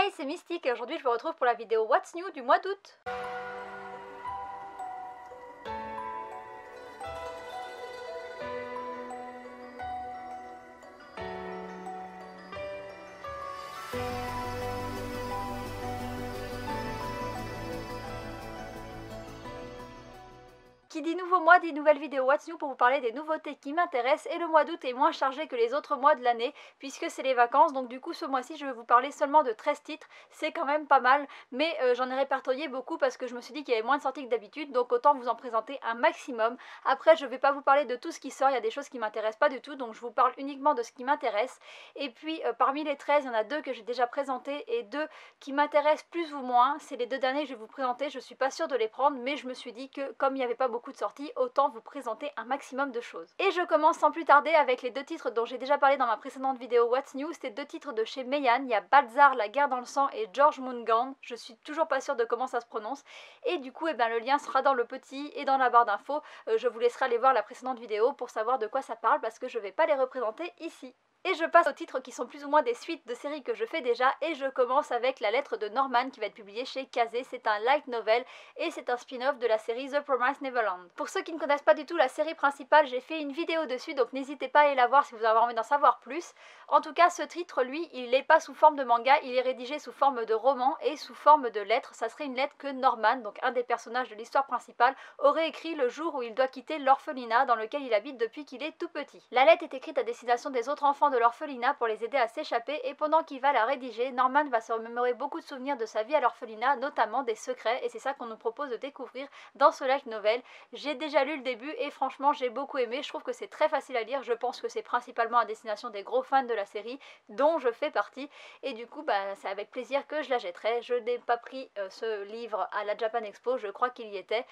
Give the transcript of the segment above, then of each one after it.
Hey, c'est Mystique et aujourd'hui je vous retrouve pour la vidéo What's New du mois d'août. Qui dit nouveau mois dit nouvelle vidéo What's New pour vous parler des nouveautés qui m'intéressent, et le mois d'août est moins chargé que les autres mois de l'année puisque c'est les vacances, donc du coup ce mois-ci je vais vous parler seulement de 13 titres, c'est quand même pas mal, mais j'en ai répertorié beaucoup parce que je me suis dit qu'il y avait moins de sorties que d'habitude, donc autant vous en présenter un maximum. Après je vais pas vous parler de tout ce qui sort, il y a des choses qui m'intéressent pas du tout, donc je vous parle uniquement de ce qui m'intéresse, et puis parmi les 13 il y en a deux que j'ai déjà présentés et deux qui m'intéressent plus ou moins, c'est les deux derniers que je vais vous présenter, je suis pas sûre de les prendre, mais je me suis dit que comme il n'y avait pas beaucoup de sorties, autant vous présenter un maximum de choses. Et je commence sans plus tarder avec les deux titres dont j'ai déjà parlé dans ma précédente vidéo What's New, c'était deux titres de chez Meian, il y a Balzar, La guerre dans le sang et George Moongan, je suis toujours pas sûre de comment ça se prononce, et du coup le lien sera dans le petit et dans la barre d'infos, je vous laisserai aller voir la précédente vidéo pour savoir de quoi ça parle parce que je vais pas les représenter ici. Et je passe aux titres qui sont plus ou moins des suites de séries que je fais déjà, et je commence avec La lettre de Norman qui va être publiée chez Kazé. C'est un light novel et c'est un spin-off de la série The Promised Neverland. Pour ceux qui ne connaissent pas du tout la série principale, j'ai fait une vidéo dessus, donc n'hésitez pas à aller la voir si vous avez envie d'en savoir plus. En tout cas, ce titre, lui, il n'est pas sous forme de manga, il est rédigé sous forme de roman et sous forme de lettre. Ça serait une lettre que Norman, donc un des personnages de l'histoire principale, aurait écrit le jour où il doit quitter l'orphelinat dans lequel il habite depuis qu'il est tout petit. La lettre est écrite à destination des autres enfants de l'orphelinat pour les aider à s'échapper, et pendant qu'il va la rédiger, Norman va se remémorer beaucoup de souvenirs de sa vie à l'orphelinat, notamment des secrets, et c'est ça qu'on nous propose de découvrir dans ce light novel. J'ai déjà lu le début et franchement j'ai beaucoup aimé, je trouve que c'est très facile à lire, je pense que c'est principalement à destination des gros fans de la série, dont je fais partie, et du coup c'est avec plaisir que je la jetterai. Je n'ai pas pris ce livre à la Japan Expo, je crois qu'il y était,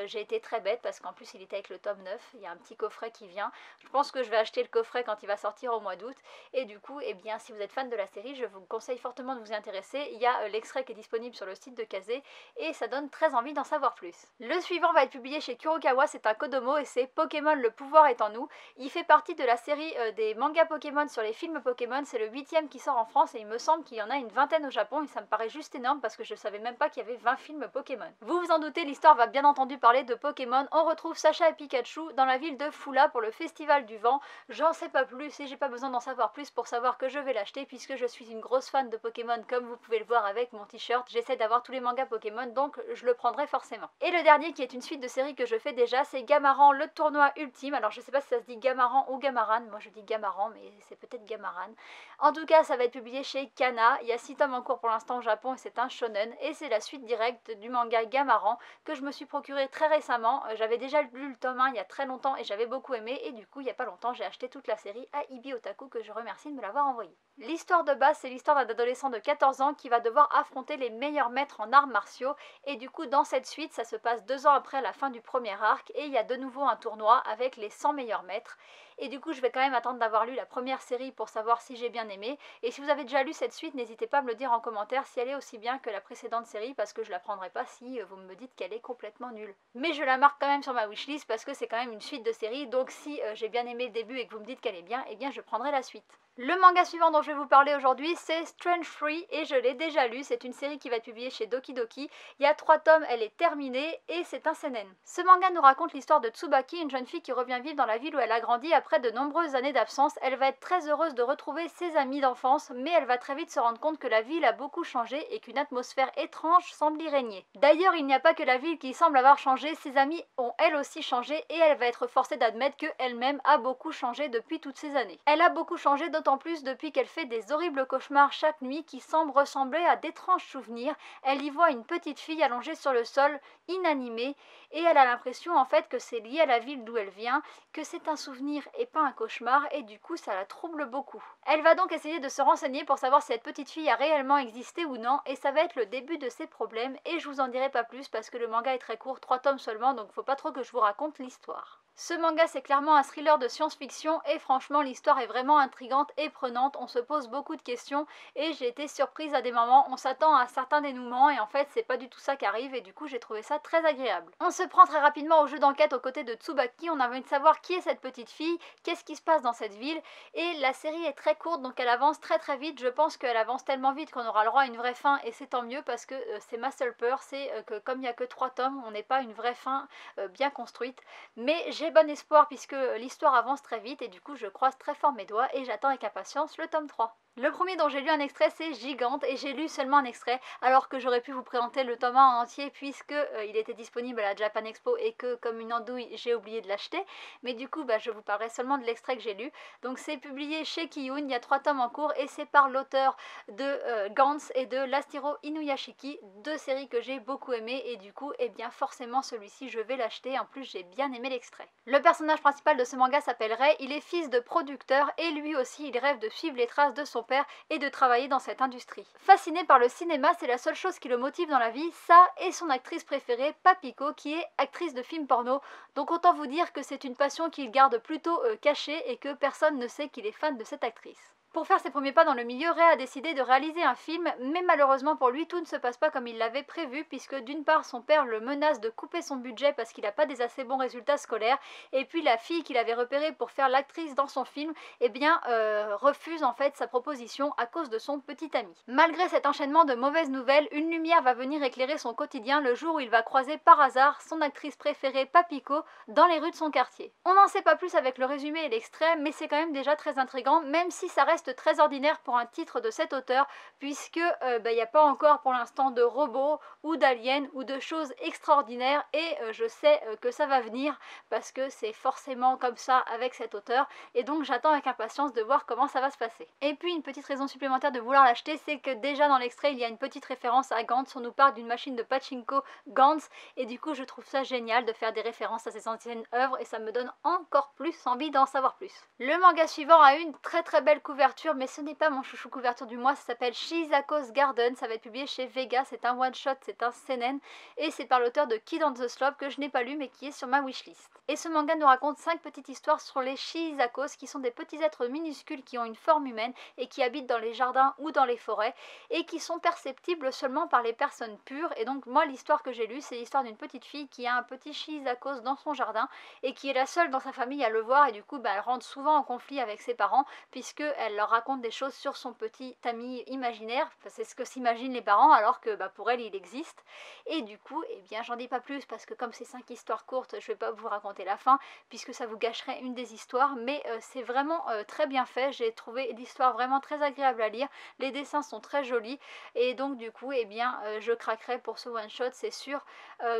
j'ai été très bête parce qu'en plus il était avec le tome 9, il y a un petit coffret qui vient, je pense que je vais acheter le coffret quand il va sortir au mois d'août. Et du coup, eh bien, si vous êtes fan de la série, je vous conseille fortement de vous y intéresser. Il y a l'extrait qui est disponible sur le site de Kazé et ça donne très envie d'en savoir plus. Le suivant va être publié chez Kurokawa, c'est un Kodomo et c'est Pokémon le pouvoir est en nous. Il fait partie de la série des mangas Pokémon sur les films Pokémon, c'est le 8e qui sort en France et il me semble qu'il y en a une vingtaine au Japon, et ça me paraît juste énorme parce que je savais même pas qu'il y avait 20 films Pokémon. Vous vous en doutez, l'histoire va bien entendu parler de Pokémon. On retrouve Sacha et Pikachu dans la ville de Fula pour le Festival du Vent. J'en sais pas plus et j'ai pas besoin d'en savoir plus pour savoir que je vais l'acheter puisque je suis une grosse fan de Pokémon, comme vous pouvez le voir avec mon t-shirt. J'essaie d'avoir tous les mangas Pokémon, donc je le prendrai forcément. Et le dernier qui est une suite de séries que je fais déjà, c'est Gamaran, le tournoi ultime. Alors je sais pas si ça se dit Gamaran ou Gamaran, moi je dis Gamaran mais c'est peut-être Gamaran. En tout cas ça va être publié chez Kana, il y a 6 tomes en cours pour l'instant au Japon et c'est un shonen, et c'est la suite directe du manga Gamaran que je me suis procuré très récemment. J'avais déjà lu le tome 1 il y a très longtemps et j'avais beaucoup aimé, et du coup il y a pas longtemps j'ai acheté toute la série à Ibi Otaku, que je remercie de me l'avoir envoyé. L'histoire de base, c'est l'histoire d'un adolescent de 14 ans qui va devoir affronter les meilleurs maîtres en arts martiaux, et du coup dans cette suite ça se passe 2 ans après la fin du premier arc et il y a de nouveau un tournoi avec les 100 meilleurs maîtres. Et du coup je vais quand même attendre d'avoir lu la première série pour savoir si j'ai bien aimé, et si vous avez déjà lu cette suite, n'hésitez pas à me le dire en commentaire si elle est aussi bien que la précédente série, parce que je la prendrai pas si vous me dites qu'elle est complètement nulle. Mais je la marque quand même sur ma wishlist parce que c'est quand même une suite de série, donc si j'ai bien aimé le début et que vous me dites qu'elle est bien, eh bien je prendrai la suite. Le manga suivant dont je vais vous parler aujourd'hui, c'est Strange Fruit et je l'ai déjà lu. C'est une série qui va être publiée chez Doki Doki. Il y a 3 tomes, elle est terminée et c'est un seinen. Ce manga nous raconte l'histoire de Tsubaki, une jeune fille qui revient vivre dans la ville où elle a grandi après de nombreuses années d'absence. Elle va être très heureuse de retrouver ses amis d'enfance, mais elle va très vite se rendre compte que la ville a beaucoup changé et qu'une atmosphère étrange semble y régner. D'ailleurs, il n'y a pas que la ville qui semble avoir changé, ses amis ont elles aussi changé et elle va être forcée d'admettre qu'elle-même a beaucoup changé depuis toutes ces années. Elle a beaucoup changé, d'autant plus depuis qu'elle fait des horribles cauchemars chaque nuit qui semblent ressembler à d'étranges souvenirs. Elle y voit une petite fille allongée sur le sol, inanimée, et elle a l'impression en fait que c'est lié à la ville d'où elle vient, que c'est un souvenir et pas un cauchemar, et du coup ça la trouble beaucoup. Elle va donc essayer de se renseigner pour savoir si cette petite fille a réellement existé ou non, et ça va être le début de ses problèmes, et je vous en dirai pas plus parce que le manga est très court, 3 tomes seulement, donc faut pas trop que je vous raconte l'histoire. Ce manga c'est clairement un thriller de science-fiction et franchement l'histoire est vraiment intrigante et prenante, on se pose beaucoup de questions et j'ai été surprise à des moments, on s'attend à certains dénouements et en fait c'est pas du tout ça qui arrive et du coup j'ai trouvé ça très agréable. On se prend très rapidement au jeu d'enquête aux côtés de Tsubaki, on a envie de savoir qui est cette petite fille, qu'est-ce qui se passe dans cette ville et la série est très courte donc elle avance très vite, je pense qu'elle avance tellement vite qu'on aura le droit à une vraie fin et c'est tant mieux parce que c'est ma seule peur, c'est que comme il n'y a que 3 tomes, on n'ait pas une vraie fin bien construite, mais j'ai bon espoir puisque l'histoire avance très vite et du coup je croise très fort mes doigts et j'attends avec impatience le tome 3. Le premier dont j'ai lu un extrait c'est Gigante et j'ai lu seulement un extrait alors que j'aurais pu vous présenter le tome 1 en entier puisque il était disponible à la Japan Expo et que comme une andouille j'ai oublié de l'acheter, mais du coup je vous parlerai seulement de l'extrait que j'ai lu. Donc c'est publié chez Kiyun, il y a 3 tomes en cours et c'est par l'auteur de Gantz et de Lastiro Inuyashiki, 2 séries que j'ai beaucoup aimées et du coup forcément celui-ci je vais l'acheter, en plus j'ai bien aimé l'extrait. Le personnage principal de ce manga s'appelle Rei, il est fils de producteur et lui aussi il rêve de suivre les traces de son père et de travailler dans cette industrie. Fasciné par le cinéma, c'est la seule chose qui le motive dans la vie, ça et son actrice préférée Papiko qui est actrice de films porno, donc autant vous dire que c'est une passion qu'il garde plutôt cachée et que personne ne sait qu'il est fan de cette actrice. Pour faire ses premiers pas dans le milieu, Rei a décidé de réaliser un film, mais malheureusement pour lui tout ne se passe pas comme il l'avait prévu puisque d'une part son père le menace de couper son budget parce qu'il n'a pas des assez bons résultats scolaires et puis la fille qu'il avait repérée pour faire l'actrice dans son film refuse en fait sa proposition à cause de son petit ami. Malgré cet enchaînement de mauvaises nouvelles, une lumière va venir éclairer son quotidien le jour où il va croiser par hasard son actrice préférée Papiko dans les rues de son quartier. On n'en sait pas plus avec le résumé et l'extrait, mais c'est quand même déjà très intriguant même si ça reste très ordinaire pour un titre de cet auteur puisque il n'y a pas encore pour l'instant de robots ou d'aliens ou de choses extraordinaires et je sais que ça va venir parce que c'est forcément comme ça avec cet auteur et donc j'attends avec impatience de voir comment ça va se passer. Et puis une petite raison supplémentaire de vouloir l'acheter, c'est que déjà dans l'extrait il y a une petite référence à Gantz, on nous parle d'une machine de pachinko Gantz et du coup je trouve ça génial de faire des références à ces anciennes œuvres et ça me donne encore plus envie d'en savoir plus. Le manga suivant a une très belle couverture mais ce n'est pas mon chouchou couverture du mois, ça s'appelle Shizako's Garden, ça va être publié chez Vega, c'est un one shot, c'est un seinen et c'est par l'auteur de Kid on the Slope que je n'ai pas lu mais qui est sur ma wishlist. Et ce manga nous raconte 5 petites histoires sur les Shizakos qui sont des petits êtres minuscules qui ont une forme humaine et qui habitent dans les jardins ou dans les forêts et qui sont perceptibles seulement par les personnes pures. Et donc moi l'histoire que j'ai lue c'est l'histoire d'une petite fille qui a un petit Shizakos dans son jardin et qui est la seule dans sa famille à le voir et du coup elle rentre souvent en conflit avec ses parents puisque elle leur raconte des choses sur son petit ami imaginaire, enfin, c'est ce que s'imaginent les parents alors que pour elle il existe et du coup j'en dis pas plus parce que comme c'est 5 histoires courtes je vais pas vous raconter la fin puisque ça vous gâcherait une des histoires mais c'est vraiment très bien fait, j'ai trouvé l'histoire vraiment très agréable à lire, les dessins sont très jolis et donc du coup je craquerai pour ce one shot, c'est sûr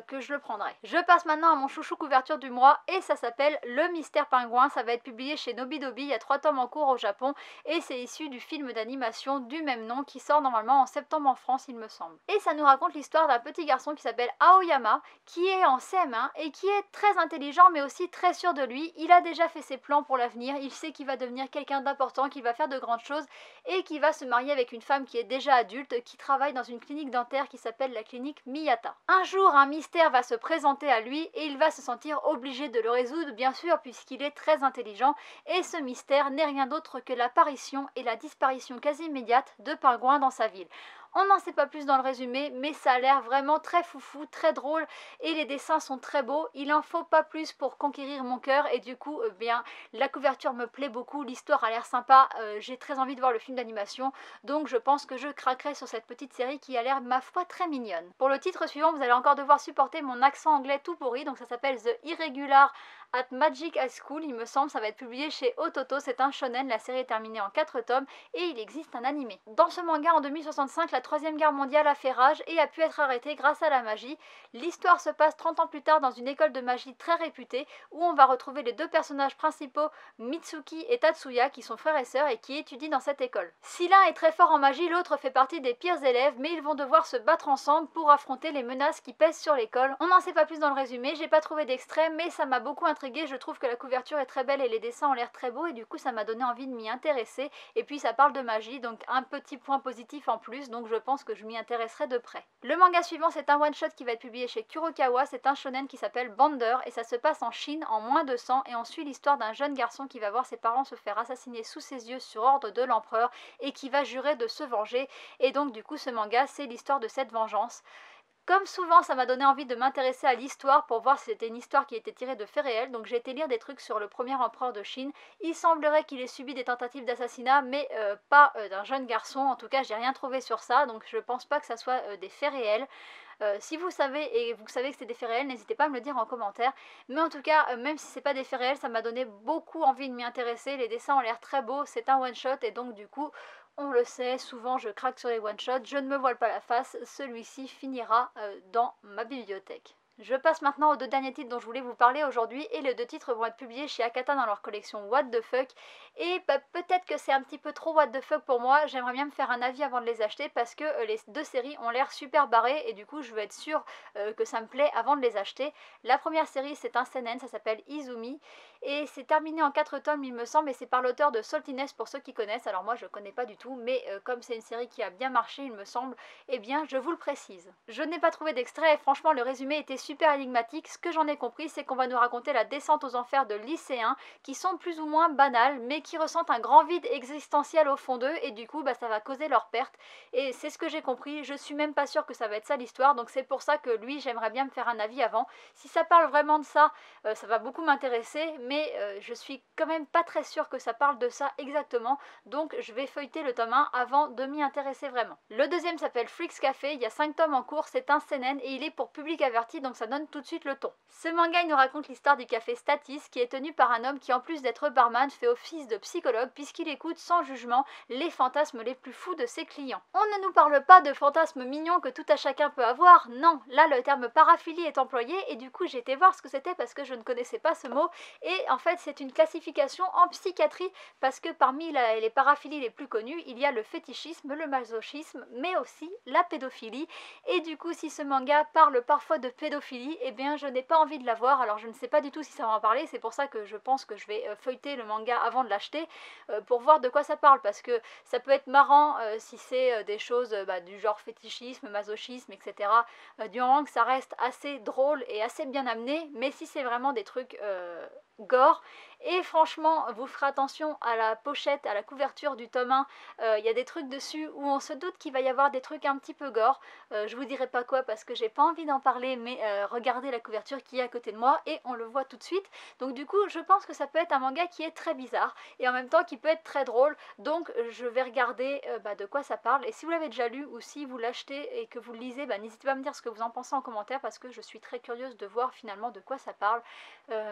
que je le prendrai. Je passe maintenant à mon chouchou couverture du mois et ça s'appelle Le Mystère Pingouin, ça va être publié chez Nobidobi, il y a 3 tomes en cours au Japon et c'est issu du film d'animation du même nom qui sort normalement en septembre en France il me semble. Et ça nous raconte l'histoire d'un petit garçon qui s'appelle Aoyama qui est en CM1 et qui est très intelligent mais aussi très sûr de lui, il a déjà fait ses plans pour l'avenir, il sait qu'il va devenir quelqu'un d'important, qu'il va faire de grandes choses et qu'il va se marier avec une femme qui est déjà adulte, qui travaille dans une clinique dentaire qui s'appelle la clinique Miyata. Un jour un mystère va se présenter à lui et il va se sentir obligé de le résoudre bien sûr puisqu'il est très intelligent et ce mystère n'est rien d'autre que l'apparition et la disparition quasi immédiate de pingouins dans sa ville. On n'en sait pas plus dans le résumé, mais ça a l'air vraiment très foufou, très drôle et les dessins sont très beaux. Il en faut pas plus pour conquérir mon cœur et du coup, la couverture me plaît beaucoup, l'histoire a l'air sympa, j'ai très envie de voir le film d'animation, donc je pense que je craquerai sur cette petite série qui a l'air, ma foi, très mignonne. Pour le titre suivant, vous allez encore devoir supporter mon accent anglais tout pourri, donc ça s'appelle The Irregular at Magic High School, il me semble, ça va être publié chez Ototo, c'est un shonen, la série est terminée en 4 tomes et il existe un animé. Dans ce manga en 2065, la Troisième Guerre mondiale a fait rage et a pu être arrêtée grâce à la magie. L'histoire se passe 30 ans plus tard dans une école de magie très réputée où on va retrouver les 2 personnages principaux, Mitsuki et Tatsuya, qui sont frères et sœurs et qui étudient dans cette école. Si l'un est très fort en magie, l'autre fait partie des pires élèves, mais ils vont devoir se battre ensemble pour affronter les menaces qui pèsent sur l'école. On n'en sait pas plus dans le résumé, j'ai pas trouvé d'extrait, mais ça m'a beaucoup intriguée, je trouve que la couverture est très belle et les dessins ont l'air très beaux et du coup ça m'a donné envie de m'y intéresser et puis ça parle de magie, donc un petit point positif en plus, donc je pense que je m'y intéresserai de près. Le manga suivant, c'est un one-shot qui va être publié chez Kurokawa, c'est un shonen qui s'appelle Bander et ça se passe en Chine en moins de 100 et on suit l'histoire d'un jeune garçon qui va voir ses parents se faire assassiner sous ses yeux sur ordre de l'empereur et qui va jurer de se venger, et donc du coup ce manga c'est l'histoire de cette vengeance. Comme souvent, ça m'a donné envie de m'intéresser à l'histoire pour voir si c'était une histoire qui était tirée de faits réels, donc j'ai été lire des trucs sur le premier empereur de Chine. Il semblerait qu'il ait subi des tentatives d'assassinat, mais pas d'un jeune garçon, en tout cas j'ai rien trouvé sur ça, donc je pense pas que ça soit des faits réels. Si vous savez et vous savez que c'est des faits réels, n'hésitez pas à me le dire en commentaire. Mais en tout cas, même si c'est pas des faits réels, ça m'a donné beaucoup envie de m'y intéresser. Les dessins ont l'air très beaux, c'est un one shot et donc du coup, on le sait, souvent je craque sur les one shots, je ne me voile pas la face, celui-ci finira dans ma bibliothèque. Je passe maintenant aux deux derniers titres dont je voulais vous parler aujourd'hui et les deux titres vont être publiés chez Akata dans leur collection What the Fuck et peut-être que c'est un petit peu trop What the Fuck pour moi, j'aimerais bien me faire un avis avant de les acheter parce que les deux séries ont l'air super barrées et du coup je veux être sûre que ça me plaît avant de les acheter. La première série c'est un seinen, ça s'appelle Izumi et c'est terminé en 4 tomes il me semble et c'est par l'auteur de Saltiness pour ceux qui connaissent, alors moi je connais pas du tout mais comme c'est une série qui a bien marché il me semble, eh bien je vous le précise. Je n'ai pas trouvé d'extrait et franchement le résumé était super énigmatique. Ce que j'en ai compris, c'est qu'on va nous raconter la descente aux enfers de lycéens qui sont plus ou moins banals, mais qui ressentent un grand vide existentiel au fond d'eux, et du coup, ça va causer leur perte. Et c'est ce que j'ai compris. Je suis même pas sûre que ça va être ça l'histoire, donc c'est pour ça que lui, j'aimerais bien me faire un avis avant. Si ça parle vraiment de ça, ça va beaucoup m'intéresser, mais je suis quand même pas très sûre que ça parle de ça exactement, donc je vais feuilleter le tome 1 avant de m'y intéresser vraiment. Le deuxième s'appelle Freaks Café, il y a 5 tomes en cours, c'est un seinen et il est pour public averti, donc ça donne tout de suite le ton. Ce manga il nous raconte l'histoire du café Statis qui est tenu par un homme qui en plus d'être barman fait office de psychologue puisqu'il écoute sans jugement les fantasmes les plus fous de ses clients. On ne nous parle pas de fantasmes mignons que tout à chacun peut avoir, non, là le terme paraphilie est employé et du coup j'ai été voir ce que c'était parce que je ne connaissais pas ce mot et en fait c'est une classification en psychiatrie parce que parmi les paraphilies les plus connues il y a le fétichisme, le masochisme mais aussi la pédophilie et du coup si ce manga parle parfois de pédophilie, eh bien je n'ai pas envie de la voir, alors je ne sais pas du tout si ça va en parler, c'est pour ça que je pense que je vais feuilleter le manga avant de l'acheter pour voir de quoi ça parle, parce que ça peut être marrant si c'est des choses du genre fétichisme, masochisme, etc. Du moment que ça reste assez drôle et assez bien amené, mais si c'est vraiment des trucs gore, et franchement vous ferez attention à la pochette, à la couverture du tome 1, il y a des trucs dessus où on se doute qu'il va y avoir des trucs un petit peu gore, je vous dirai pas quoi parce que j'ai pas envie d'en parler, mais regardez la couverture qui est à côté de moi et on le voit tout de suite, donc du coup je pense que ça peut être un manga qui est très bizarre et en même temps qui peut être très drôle, donc je vais regarder de quoi ça parle, et si vous l'avez déjà lu ou si vous l'achetez et que vous le lisez, n'hésitez pas à me dire ce que vous en pensez en commentaire parce que je suis très curieuse de voir finalement de quoi ça parle,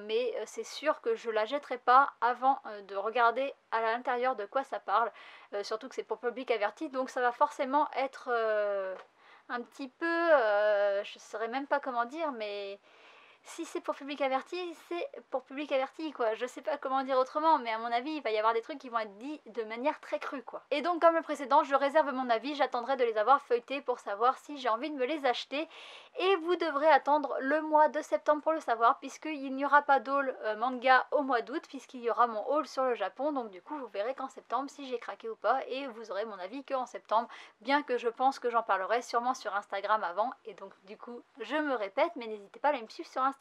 mais c'est sûr que je la jetterai pas avant de regarder à l'intérieur de quoi ça parle, surtout que c'est pour public averti, donc ça va forcément être un petit peu, je ne saurais même pas comment dire, mais si c'est pour public averti, c'est pour public averti quoi. Je sais pas comment dire autrement, mais à mon avis, il va y avoir des trucs qui vont être dits de manière très crue quoi. Et donc comme le précédent, je réserve mon avis, j'attendrai de les avoir feuilletés pour savoir si j'ai envie de me les acheter. Et vous devrez attendre le mois de septembre pour le savoir, puisqu'il n'y aura pas d'haul manga au mois d'août, puisqu'il y aura mon haul sur le Japon, donc du coup vous verrez qu'en septembre si j'ai craqué ou pas, et vous aurez mon avis qu'en septembre, bien que je pense que j'en parlerai sûrement sur Instagram avant, et donc du coup je me répète, mais n'hésitez pas à aller me suivre sur Instagram.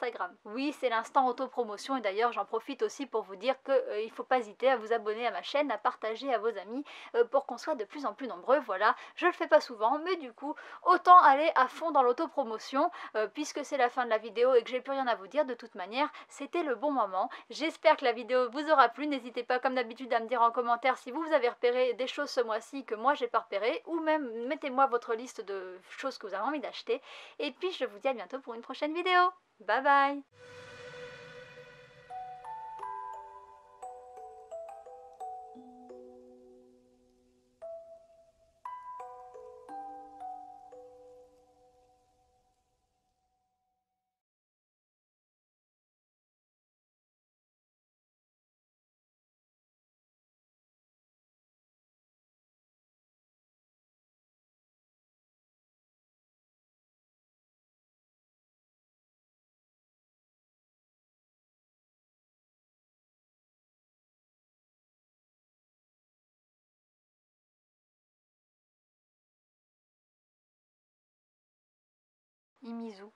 Oui, c'est l'instant autopromotion et d'ailleurs j'en profite aussi pour vous dire qu'il ne faut pas hésiter à vous abonner à ma chaîne, à partager à vos amis pour qu'on soit de plus en plus nombreux, voilà. Je le fais pas souvent, mais du coup, autant aller à fond dans l'autopromotion puisque c'est la fin de la vidéo et que j'ai plus rien à vous dire de toute manière, c'était le bon moment. J'espère que la vidéo vous aura plu, n'hésitez pas comme d'habitude à me dire en commentaire si vous avez repéré des choses ce mois-ci que moi j'ai pas repéré, ou même mettez-moi votre liste de choses que vous avez envie d'acheter, et puis je vous dis à bientôt pour une prochaine vidéo. Bye bye. Imizu.